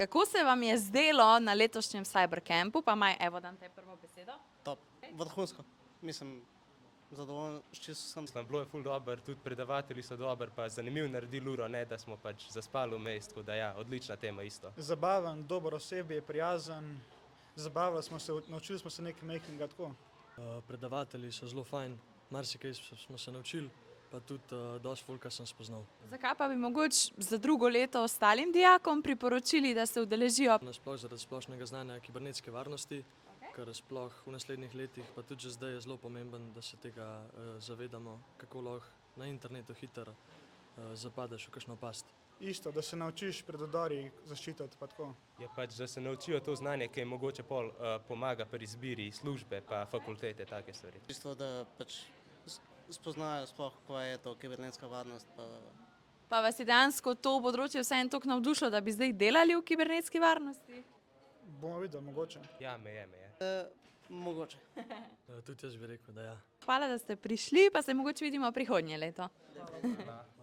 Kako se vam je zdelo na letošnjem Cybercampu, pa Maj, evo, dam te prvo besedo. Top, vrhunsko. Mislim, zadovoljen, čisto sem. Bilo je ful dobro, tudi predavatelji so dobri, pa zanimivo naredili uro, ne da smo pač zaspali vmes, tako da ja, odlična tema isto. Zabaven, dober osebje, prijazen, zabavali smo se, naučili smo se nekaj makinga tako. Predavatelji so zelo fajn, marsikaj smo se naučili, pa tudi dosti folka sem spoznal. Zakaj pa bi mogoče za drugo leto ostalim dijakom priporočili, da se udeležijo? Nasploh zaradi splošnega znanja kibernetske varnosti, ker sploh v naslednjih letih, pa tudi že zdaj je zelo pomemben, da se tega zavedamo, kako lahko na internetu hitro zapadeš v kakšno past. Isto, da se naučiš pred udari zaščititi pa tako. Je pač, da se naučijo to znanje, ki jim mogoče pol pomaga pri izbiri službe pa fakultete, take stvari. Čisto, da pač spoznajo sploh, kaj je to kibernetska varnost. Pa vas je dejansko to področje vseeno toliko navdušilo, da bi zdaj delali v kibernetski varnosti? Bomo videli, mogoče. Ja, me je. Mogoče. Tudi jaz bi rekel, da ja. Hvala, da ste prišli, pa se mogoče vidimo prihodnje leto. Hvala.